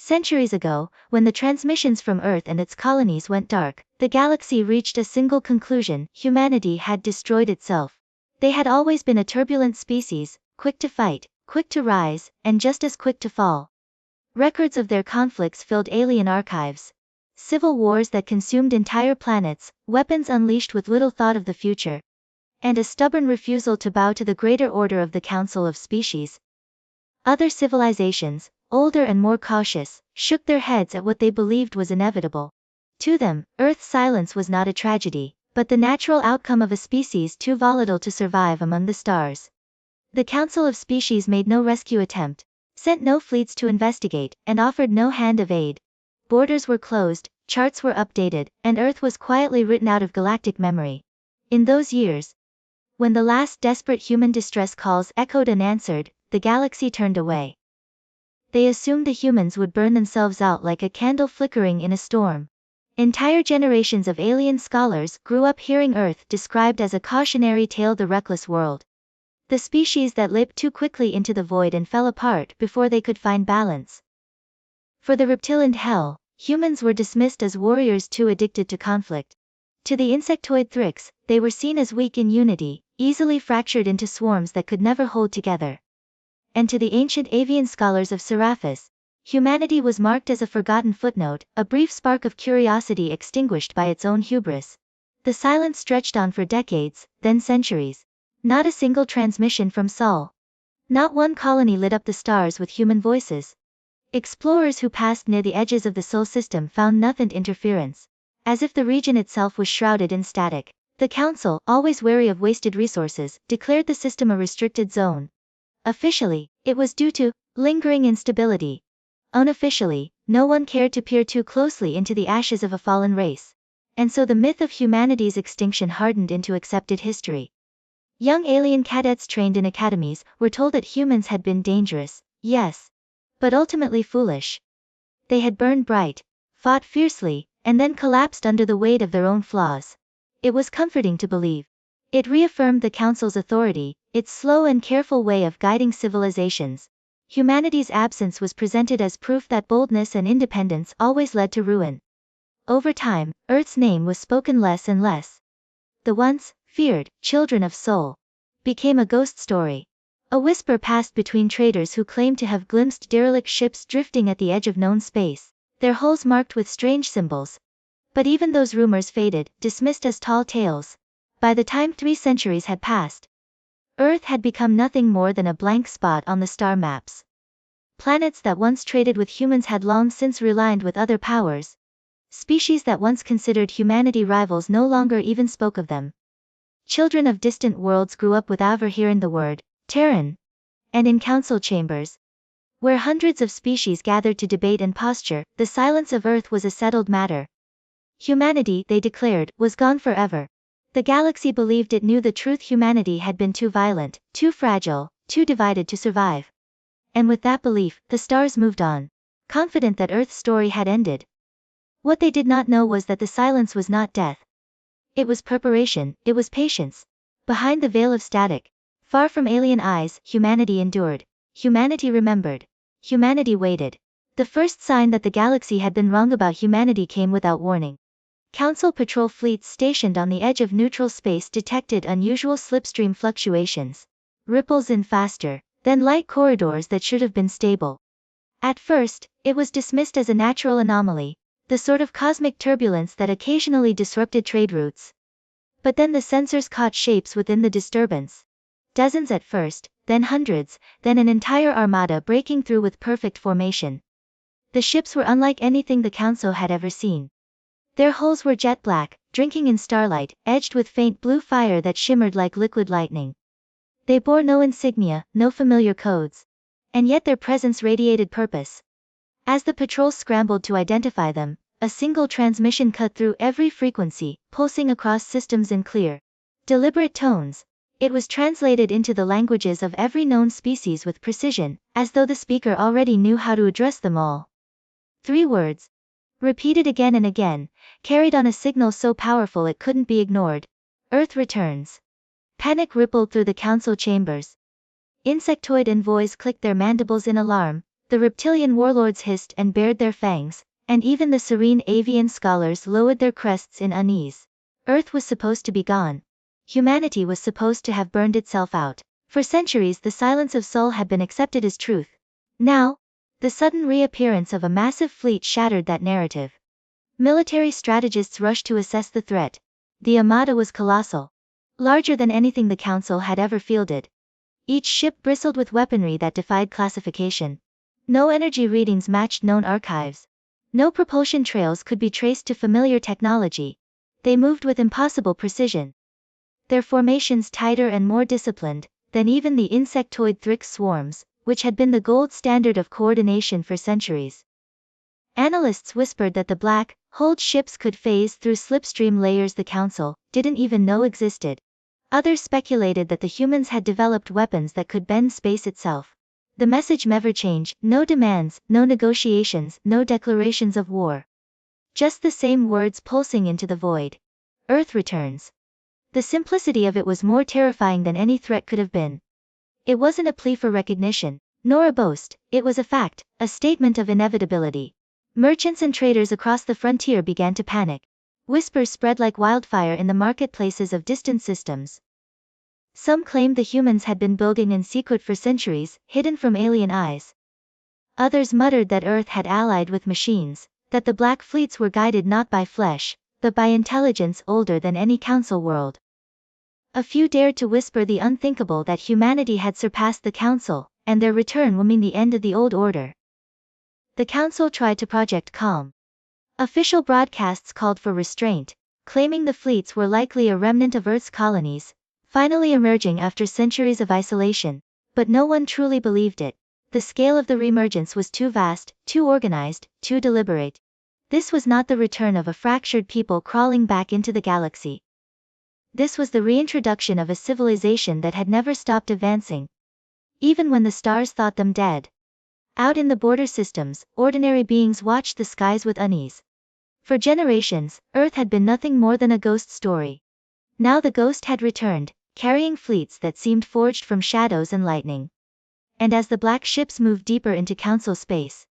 Centuries ago, when the transmissions from Earth and its colonies went dark, the galaxy reached a single conclusion: humanity had destroyed itself. They had always been a turbulent species, quick to fight, quick to rise, and just as quick to fall. Records of their conflicts filled alien archives. Civil wars that consumed entire planets, weapons unleashed with little thought of the future, and a stubborn refusal to bow to the greater order of the Council of Species. Other civilizations, older and more cautious, shook their heads at what they believed was inevitable. To them, Earth's silence was not a tragedy, but the natural outcome of a species too volatile to survive among the stars. The Council of Species made no rescue attempt, sent no fleets to investigate, and offered no hand of aid. Borders were closed, charts were updated, and Earth was quietly written out of galactic memory. In those years, when the last desperate human distress calls echoed unanswered, the galaxy turned away. They assumed the humans would burn themselves out like a candle flickering in a storm. Entire generations of alien scholars grew up hearing Earth described as a cautionary tale, the reckless world. The species that leaped too quickly into the void and fell apart before they could find balance. For the reptilian hell, humans were dismissed as warriors too addicted to conflict. To the insectoid Thrix, they were seen as weak in unity, easily fractured into swarms that could never hold together. And to the ancient avian scholars of Serapis, humanity was marked as a forgotten footnote, a brief spark of curiosity extinguished by its own hubris. The silence stretched on for decades, then centuries. Not a single transmission from Sol. Not one colony lit up the stars with human voices. Explorers who passed near the edges of the Sol system found nothing but interference. As if the region itself was shrouded in static, the Council, always wary of wasted resources, declared the system a restricted zone. Officially, it was due to lingering instability. Unofficially, no one cared to peer too closely into the ashes of a fallen race. And so the myth of humanity's extinction hardened into accepted history. Young alien cadets trained in academies were told that humans had been dangerous, yes, but ultimately foolish. They had burned bright, fought fiercely, and then collapsed under the weight of their own flaws. It was comforting to believe. It reaffirmed the Council's authority, its slow and careful way of guiding civilizations. Humanity's absence was presented as proof that boldness and independence always led to ruin. Over time, Earth's name was spoken less and less. The once feared children of Sol became a ghost story. A whisper passed between traders who claimed to have glimpsed derelict ships drifting at the edge of known space, their hulls marked with strange symbols. But even those rumors faded, dismissed as tall tales. By the time 3 centuries had passed, Earth had become nothing more than a blank spot on the star maps. Planets that once traded with humans had long since realigned with other powers. Species that once considered humanity rivals no longer even spoke of them. Children of distant worlds grew up without ever hearing the word Terran. And in council chambers, where hundreds of species gathered to debate and posture, the silence of Earth was a settled matter. Humanity, they declared, was gone forever. The galaxy believed it knew the truth: humanity had been too violent, too fragile, too divided to survive. And with that belief, the stars moved on, confident that Earth's story had ended. What they did not know was that the silence was not death. It was preparation, it was patience. Behind the veil of static, far from alien eyes, humanity endured. Humanity remembered. Humanity waited. The first sign that the galaxy had been wrong about humanity came without warning. Council patrol fleets stationed on the edge of neutral space detected unusual slipstream fluctuations. Ripples in faster than light corridors that should have been stable. At first, it was dismissed as a natural anomaly, the sort of cosmic turbulence that occasionally disrupted trade routes. But then the sensors caught shapes within the disturbance. Dozens at first, then hundreds, then an entire armada breaking through with perfect formation. The ships were unlike anything the Council had ever seen. Their hulls were jet black, drinking in starlight, edged with faint blue fire that shimmered like liquid lightning. They bore no insignia, no familiar codes. And yet their presence radiated purpose. As the patrols scrambled to identify them, a single transmission cut through every frequency, pulsing across systems in clear, deliberate tones. It was translated into the languages of every known species with precision, as though the speaker already knew how to address them all. 3 words, repeated again and again, carried on a signal so powerful it couldn't be ignored. Earth returns. Panic rippled through the council chambers. Insectoid envoys clicked their mandibles in alarm. The reptilian warlords hissed and bared their fangs, and even the serene avian scholars lowered their crests in unease. Earth was supposed to be gone. Humanity was supposed to have burned itself out. For centuries the silence of Sol had been accepted as truth. Now, the sudden reappearance of a massive fleet shattered that narrative. Military strategists rushed to assess the threat. The armada was colossal. Larger than anything the Council had ever fielded. Each ship bristled with weaponry that defied classification. No energy readings matched known archives. No propulsion trails could be traced to familiar technology. They moved with impossible precision. Their formations tighter and more disciplined than even the insectoid Thrix swarms, which had been the gold standard of coordination for centuries. Analysts whispered that the black-holed ships could phase through slipstream layers the Council didn't even know existed. Others speculated that the humans had developed weapons that could bend space itself. The message never changed: no demands, no negotiations, no declarations of war. Just the same words pulsing into the void. Earth returns. The simplicity of it was more terrifying than any threat could have been. It wasn't a plea for recognition, nor a boast, it was a fact, a statement of inevitability. Merchants and traders across the frontier began to panic. Whispers spread like wildfire in the marketplaces of distant systems. Some claimed the humans had been building in secret for centuries, hidden from alien eyes. Others muttered that Earth had allied with machines, that the black fleets were guided not by flesh, but by intelligence older than any council world. A few dared to whisper the unthinkable, that humanity had surpassed the Council, and their return will mean the end of the old order. The Council tried to project calm. Official broadcasts called for restraint, claiming the fleets were likely a remnant of Earth's colonies, finally emerging after centuries of isolation. But no one truly believed it. The scale of the reemergence was too vast, too organized, too deliberate. This was not the return of a fractured people crawling back into the galaxy. This was the reintroduction of a civilization that had never stopped advancing. Even when the stars thought them dead. Out in the border systems, ordinary beings watched the skies with unease. For generations, Earth had been nothing more than a ghost story. Now the ghost had returned, carrying fleets that seemed forged from shadows and lightning. And as the black ships moved deeper into Council space,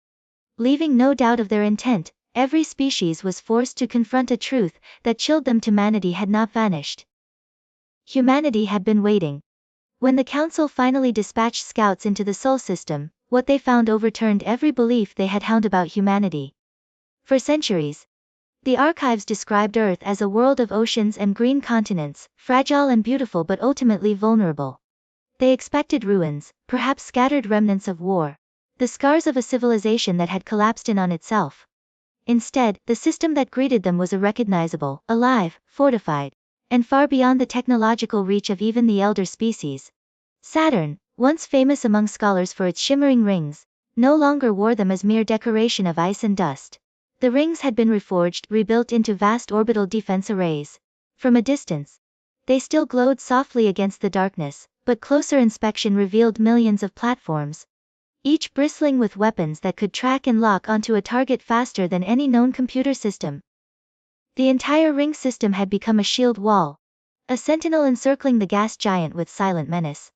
leaving no doubt of their intent, every species was forced to confront a truth that chilled them: humanity had not vanished. Humanity had been waiting. When the Council finally dispatched scouts into the Sol system, what they found overturned every belief they had held about humanity. For centuries, the archives described Earth as a world of oceans and green continents, fragile and beautiful but ultimately vulnerable. They expected ruins, perhaps scattered remnants of war, the scars of a civilization that had collapsed in on itself. Instead, the system that greeted them was irrecognizable, alive, fortified, and far beyond the technological reach of even the elder species. Saturn, once famous among scholars for its shimmering rings, no longer wore them as mere decoration of ice and dust. The rings had been reforged, rebuilt into vast orbital defense arrays. From a distance, they still glowed softly against the darkness, but closer inspection revealed millions of platforms, each bristling with weapons that could track and lock onto a target faster than any known computer system. The entire ring system had become a shield wall, a sentinel encircling the gas giant with silent menace.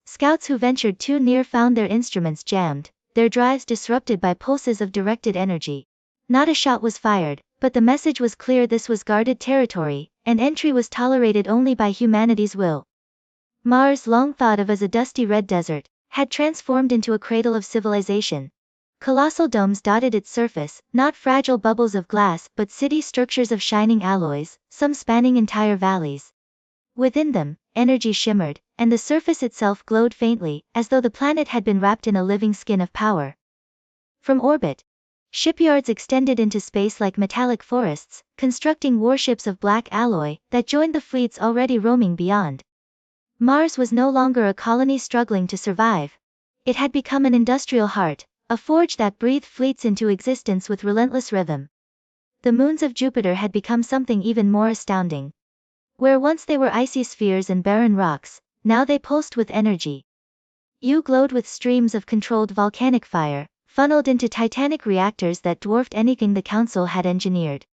Scouts who ventured too near found their instruments jammed, their drives disrupted by pulses of directed energy. Not a shot was fired, but the message was clear: this was guarded territory, and entry was tolerated only by humanity's will. Mars, long thought of as a dusty red desert, had transformed into a cradle of civilization. Colossal domes dotted its surface, not fragile bubbles of glass but city structures of shining alloys, some spanning entire valleys. Within them, energy shimmered, and the surface itself glowed faintly, as though the planet had been wrapped in a living skin of power. From orbit, shipyards extended into space like metallic forests, constructing warships of black alloy that joined the fleets already roaming beyond. Mars was no longer a colony struggling to survive. It had become an industrial heart, a forge that breathed fleets into existence with relentless rhythm. The moons of Jupiter had become something even more astounding. Where once they were icy spheres and barren rocks, now they pulsed with energy. Io glowed with streams of controlled volcanic fire, funneled into titanic reactors that dwarfed anything the Council had engineered.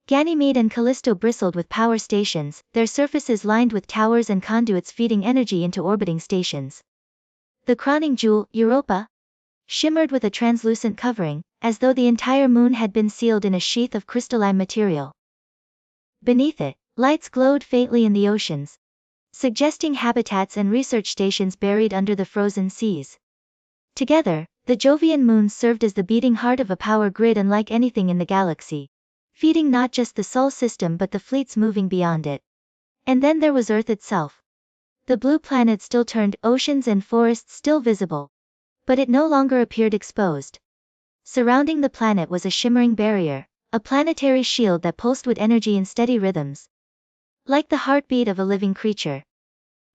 Ganymede and Callisto bristled with power stations, their surfaces lined with towers and conduits feeding energy into orbiting stations. The crowning jewel, Europa, shimmered with a translucent covering, as though the entire moon had been sealed in a sheath of crystalline material. Beneath it, lights glowed faintly in the oceans, suggesting habitats and research stations buried under the frozen seas. Together, the Jovian moons served as the beating heart of a power grid unlike anything in the galaxy, feeding not just the Sol system but the fleets moving beyond it. And then there was Earth itself. The blue planet still turned, oceans and forests still visible. But it no longer appeared exposed. Surrounding the planet was a shimmering barrier, a planetary shield that pulsed with energy in steady rhythms, like the heartbeat of a living creature.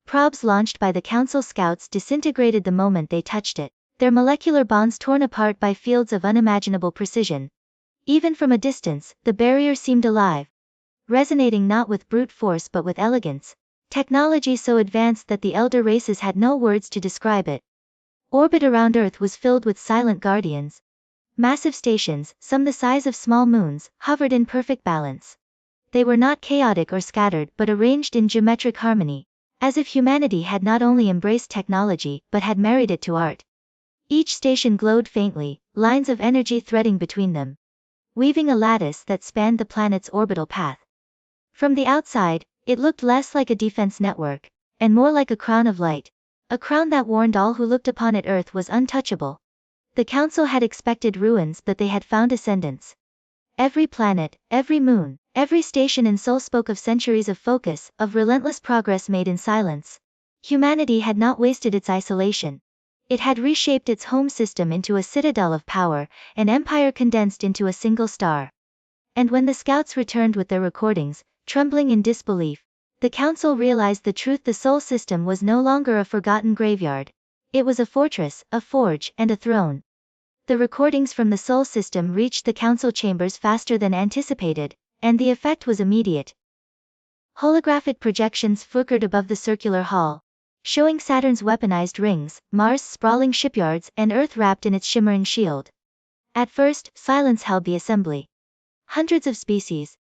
Probes launched by the Council scouts disintegrated the moment they touched it, their molecular bonds torn apart by fields of unimaginable precision. Even from a distance, the barrier seemed alive, resonating not with brute force but with elegance, technology so advanced that the elder races had no words to describe it. Orbit around Earth was filled with silent guardians. Massive stations, some the size of small moons, hovered in perfect balance. They were not chaotic or scattered but arranged in geometric harmony, as if humanity had not only embraced technology but had married it to art. Each station glowed faintly, lines of energy threading between them, weaving a lattice that spanned the planet's orbital path. From the outside, it looked less like a defense network, and more like a crown of light, a crown that warned all who looked upon it. Earth was untouchable. The Council had expected ruins but they had found ascendance. Every planet, every moon, every station in Sol spoke of centuries of focus, of relentless progress made in silence. Humanity had not wasted its isolation. It had reshaped its home system into a citadel of power, an empire condensed into a single star. And when the scouts returned with their recordings, trembling in disbelief, the Council realized the truth: the Sol system was no longer a forgotten graveyard. It was a fortress, a forge, and a throne. The recordings from the Sol system reached the Council chambers faster than anticipated, and the effect was immediate. Holographic projections flickered above the circular hall, showing Saturn's weaponized rings, Mars' sprawling shipyards, and Earth wrapped in its shimmering shield. At first, silence held the assembly. Hundreds of species,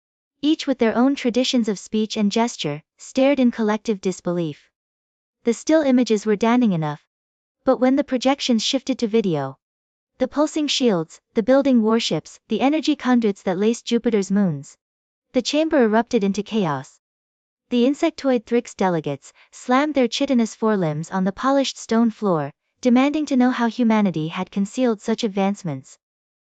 each with their own traditions of speech and gesture, stared in collective disbelief. The still images were damning enough. But when the projections shifted to video, the pulsing shields, the building warships, the energy conduits that laced Jupiter's moons, the chamber erupted into chaos. The insectoid Thrix delegates slammed their chitinous forelimbs on the polished stone floor, demanding to know how humanity had concealed such advancements.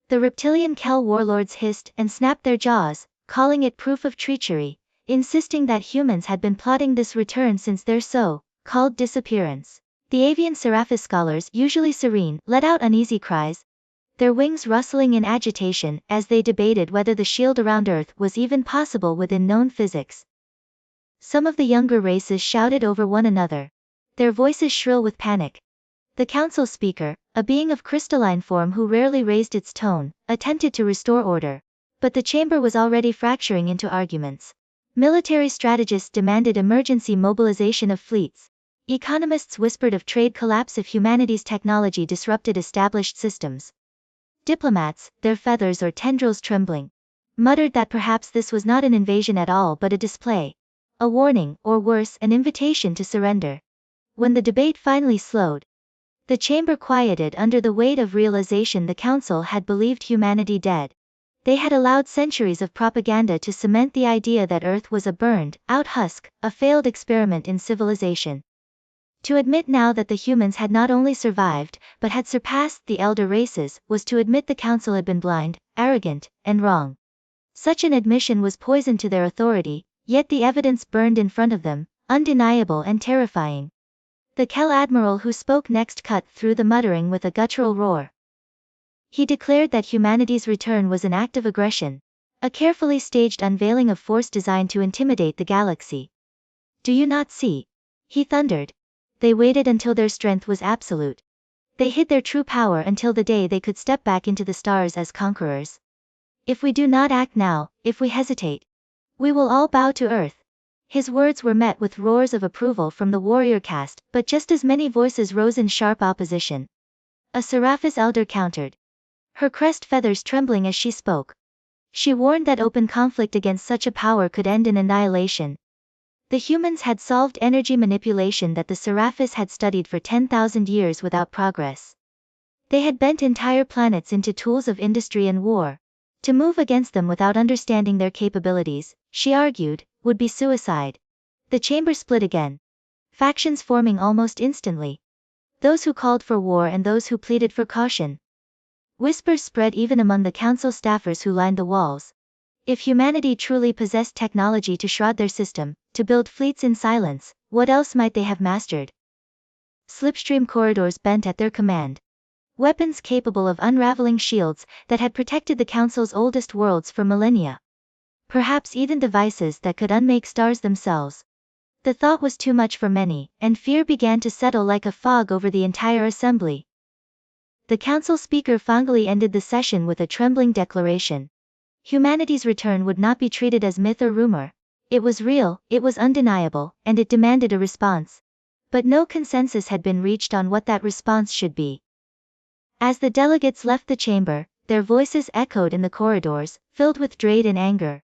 The reptilian Kel warlords hissed and snapped their jaws, calling it proof of treachery, insisting that humans had been plotting this return since their so-called disappearance. The avian Seraphis scholars, usually serene, let out uneasy cries, their wings rustling in agitation as they debated whether the shield around Earth was even possible within known physics. Some of the younger races shouted over one another, their voices shrill with panic. The Council speaker, a being of crystalline form who rarely raised its tone, attempted to restore order. But the chamber was already fracturing into arguments. Military strategists demanded emergency mobilization of fleets. Economists whispered of trade collapse if humanity's technology disrupted established systems. Diplomats, their feathers or tendrils trembling, muttered that perhaps this was not an invasion at all but a display. A warning, or worse, an invitation to surrender. When the debate finally slowed, the chamber quieted under the weight of realization: the Council had believed humanity dead. They had allowed centuries of propaganda to cement the idea that Earth was a burned out husk, a failed experiment in civilization. To admit now that the humans had not only survived, but had surpassed the elder races, was to admit the Council had been blind, arrogant, and wrong. Such an admission was poison to their authority, yet the evidence burned in front of them, undeniable and terrifying. The Kel admiral who spoke next cut through the muttering with a guttural roar. He declared that humanity's return was an act of aggression, a carefully staged unveiling of force designed to intimidate the galaxy. Do you not see? He thundered. They waited until their strength was absolute. They hid their true power until the day they could step back into the stars as conquerors. If we do not act now, if we hesitate, we will all bow to Earth. His words were met with roars of approval from the warrior caste, but just as many voices rose in sharp opposition. A Seraphis elder countered, her crest feathers trembling as she spoke. She warned that open conflict against such a power could end in annihilation. The humans had solved energy manipulation that the Seraphis had studied for 10,000 years without progress. They had bent entire planets into tools of industry and war. To move against them without understanding their capabilities, she argued, would be suicide. The chamber split again. Factions forming almost instantly. Those who called for war and those who pleaded for caution. Whispers spread even among the council staffers who lined the walls. If humanity truly possessed technology to shroud their system, to build fleets in silence, what else might they have mastered? Slipstream corridors bent at their command. Weapons capable of unraveling shields that had protected the Council's oldest worlds for millennia. Perhaps even devices that could unmake stars themselves. The thought was too much for many, and fear began to settle like a fog over the entire assembly. The Council speaker finally ended the session with a trembling declaration. Humanity's return would not be treated as myth or rumor. It was real, it was undeniable, and it demanded a response. But no consensus had been reached on what that response should be. As the delegates left the chamber, their voices echoed in the corridors, filled with dread and anger.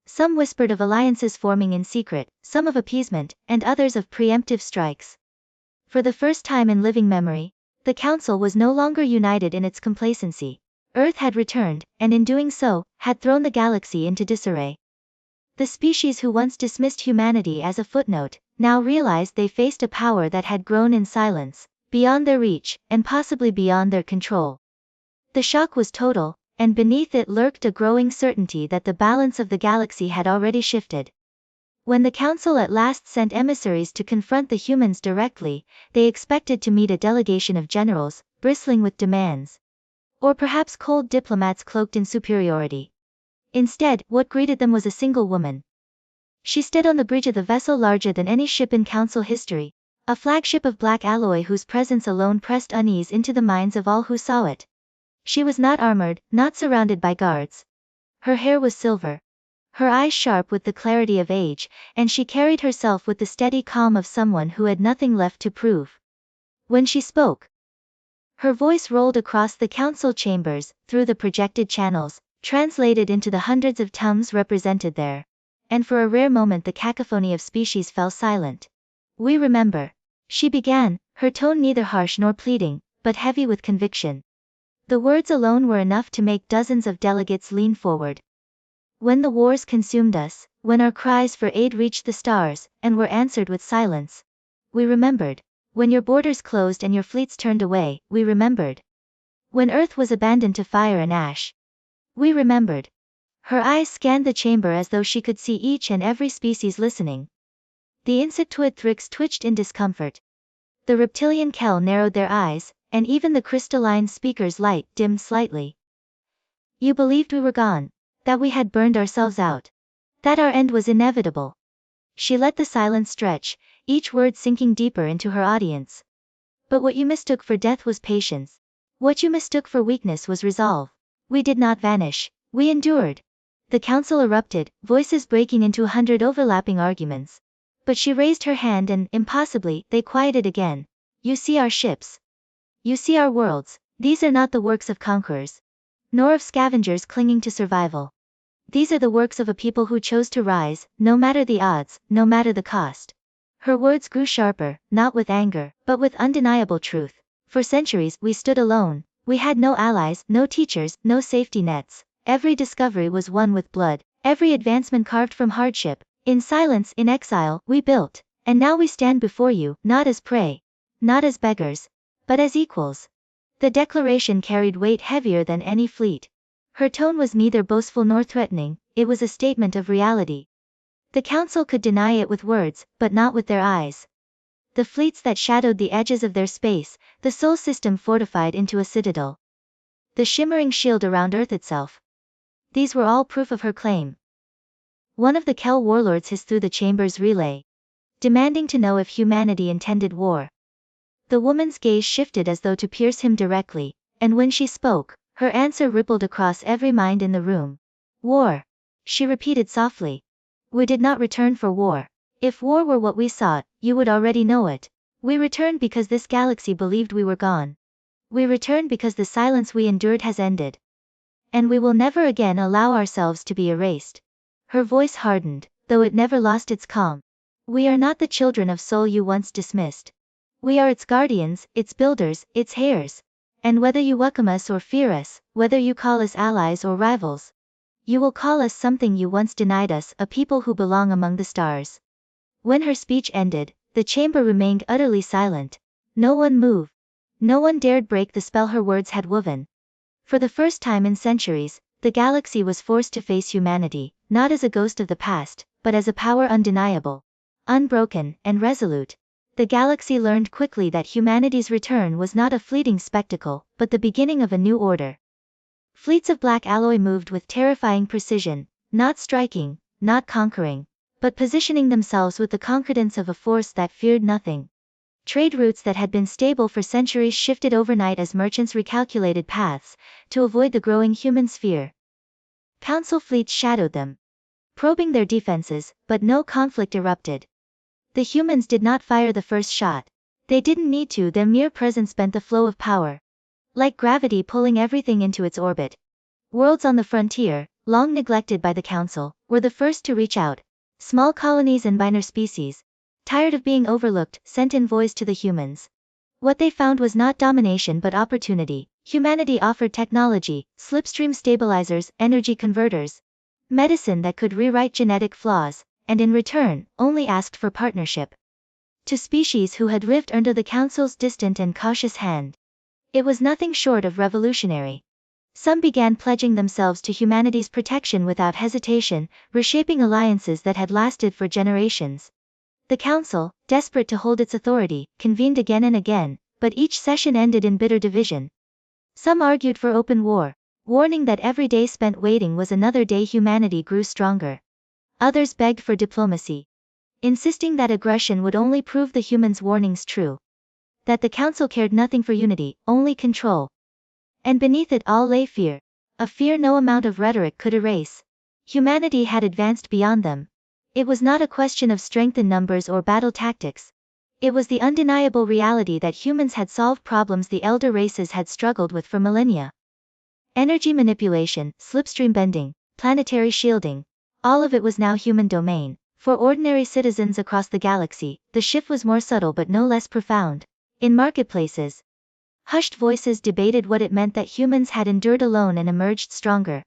Some whispered of alliances forming in secret, some of appeasement, and others of preemptive strikes. For the first time in living memory, the Council was no longer united in its complacency. Earth had returned, and in doing so, had thrown the galaxy into disarray. The species who once dismissed humanity as a footnote, now realized they faced a power that had grown in silence, beyond their reach, and possibly beyond their control. The shock was total, and beneath it lurked a growing certainty that the balance of the galaxy had already shifted. When the Council at last sent emissaries to confront the humans directly, they expected to meet a delegation of generals, bristling with demands. Or perhaps cold diplomats cloaked in superiority. Instead, what greeted them was a single woman. She stood on the bridge of the vessel larger than any ship in Council history. A flagship of black alloy whose presence alone pressed unease into the minds of all who saw it. She was not armored, not surrounded by guards. Her hair was silver. Her eyes sharp with the clarity of age, and she carried herself with the steady calm of someone who had nothing left to prove. When she spoke, her voice rolled across the council chambers, through the projected channels, translated into the hundreds of tongues represented there. And for a rare moment the cacophony of species fell silent. We remember. She began, her tone neither harsh nor pleading, but heavy with conviction. The words alone were enough to make dozens of delegates lean forward. When the wars consumed us, when our cries for aid reached the stars, and were answered with silence. We remembered. When your borders closed and your fleets turned away, we remembered. When Earth was abandoned to fire and ash. We remembered. Her eyes scanned the chamber as though she could see each and every species listening. The insectoid Thrix twitched in discomfort. The reptilian Kel narrowed their eyes, and even the crystalline speaker's light dimmed slightly. You believed we were gone. That we had burned ourselves out. That our end was inevitable. She let the silence stretch, each word sinking deeper into her audience. But what you mistook for death was patience. What you mistook for weakness was resolve. We did not vanish. We endured. The council erupted, voices breaking into 100 overlapping arguments. But she raised her hand and, impossibly, they quieted again. You see our ships. You see our worlds. These are not the works of conquerors. Nor of scavengers clinging to survival. These are the works of a people who chose to rise, no matter the odds, no matter the cost. Her words grew sharper, not with anger, but with undeniable truth. For centuries, we stood alone. We had no allies, no teachers, no safety nets. Every discovery was won with blood, every advancement carved from hardship. In silence, in exile, we built. And now we stand before you, not as prey. Not as beggars. But as equals. The declaration carried weight heavier than any fleet. Her tone was neither boastful nor threatening, it was a statement of reality. The council could deny it with words, but not with their eyes. The fleets that shadowed the edges of their space, the Sol system fortified into a citadel. The shimmering shield around Earth itself. These were all proof of her claim. One of the Kel warlords hissed through the chamber's relay, demanding to know if humanity intended war. The woman's gaze shifted as though to pierce him directly, and when she spoke, her answer rippled across every mind in the room. War. She repeated softly. We did not return for war. If war were what we sought, you would already know it. We returned because this galaxy believed we were gone. We returned because the silence we endured has ended. And we will never again allow ourselves to be erased. Her voice hardened, though it never lost its calm. We are not the children of Sol you once dismissed. We are its guardians, its builders, its heirs. And whether you welcome us or fear us, whether you call us allies or rivals, you will call us something you once denied us, a people who belong among the stars. When her speech ended, the chamber remained utterly silent. No one moved. No one dared break the spell her words had woven. For the first time in centuries, the galaxy was forced to face humanity, not as a ghost of the past, but as a power undeniable, unbroken, and resolute. The galaxy learned quickly that humanity's return was not a fleeting spectacle, but the beginning of a new order. Fleets of black alloy moved with terrifying precision, not striking, not conquering, but positioning themselves with the confidence of a force that feared nothing. Trade routes that had been stable for centuries shifted overnight as merchants recalculated paths to avoid the growing human sphere. Council fleets shadowed them, probing their defenses, but no conflict erupted. The humans did not fire the first shot. They didn't need to, their mere presence bent the flow of power, like gravity pulling everything into its orbit. Worlds on the frontier, long neglected by the Council, were the first to reach out. Small colonies and minor species, tired of being overlooked, sent envoys to the humans. What they found was not domination but opportunity. Humanity offered technology, slipstream stabilizers, energy converters, medicine that could rewrite genetic flaws, and in return, only asked for partnership. To species who had lived under the Council's distant and cautious hand, it was nothing short of revolutionary. Some began pledging themselves to humanity's protection without hesitation, reshaping alliances that had lasted for generations. The Council, desperate to hold its authority, convened again and again, but each session ended in bitter division. Some argued for open war, warning that every day spent waiting was another day humanity grew stronger. Others begged for diplomacy, insisting that aggression would only prove the humans' warnings true. That the Council cared nothing for unity, only control. And beneath it all lay fear. A fear no amount of rhetoric could erase. Humanity had advanced beyond them. It was not a question of strength in numbers or battle tactics. It was the undeniable reality that humans had solved problems the elder races had struggled with for millennia. Energy manipulation, slipstream bending, planetary shielding, all of it was now human domain. For ordinary citizens across the galaxy, the shift was more subtle but no less profound. In marketplaces, hushed voices debated what it meant that humans had endured alone and emerged stronger.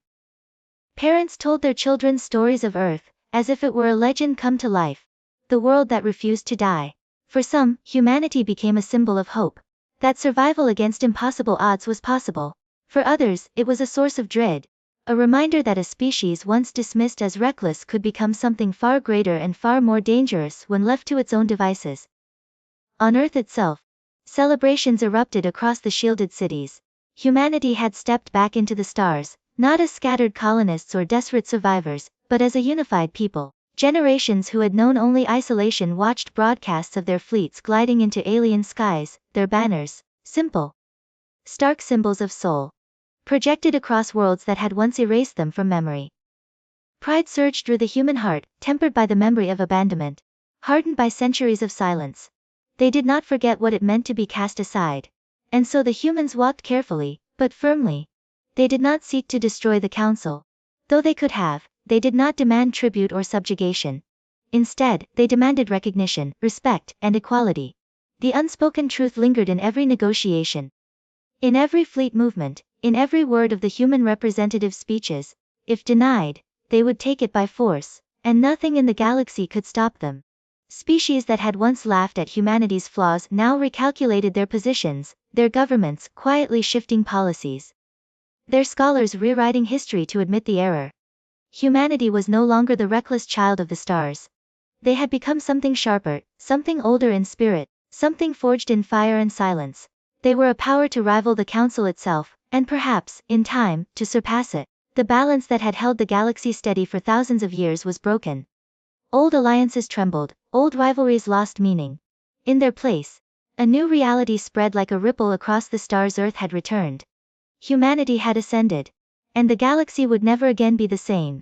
Parents told their children stories of Earth, as if it were a legend come to life. The world that refused to die. For some, humanity became a symbol of hope. That survival against impossible odds was possible. For others, it was a source of dread. A reminder that a species once dismissed as reckless could become something far greater and far more dangerous when left to its own devices. On Earth itself, celebrations erupted across the shielded cities. Humanity had stepped back into the stars, not as scattered colonists or desperate survivors, but as a unified people. Generations who had known only isolation watched broadcasts of their fleets gliding into alien skies, their banners, simple, stark symbols of soul, projected across worlds that had once erased them from memory. Pride surged through the human heart, tempered by the memory of abandonment, hardened by centuries of silence. They did not forget what it meant to be cast aside. And so the humans walked carefully, but firmly. They did not seek to destroy the Council. Though they could have, they did not demand tribute or subjugation. Instead, they demanded recognition, respect, and equality. The unspoken truth lingered in every negotiation, in every fleet movement, in every word of the human representatives' speeches. If denied, they would take it by force, and nothing in the galaxy could stop them. Species that had once laughed at humanity's flaws now recalculated their positions, their governments quietly shifting policies, their scholars rewriting history to admit the error. Humanity was no longer the reckless child of the stars. They had become something sharper, something older in spirit, something forged in fire and silence. They were a power to rival the Council itself, and perhaps, in time, to surpass it. The balance that had held the galaxy steady for thousands of years was broken. Old alliances trembled, old rivalries lost meaning. In their place, a new reality spread like a ripple across the stars. Earth had returned. Humanity had ascended. And the galaxy would never again be the same.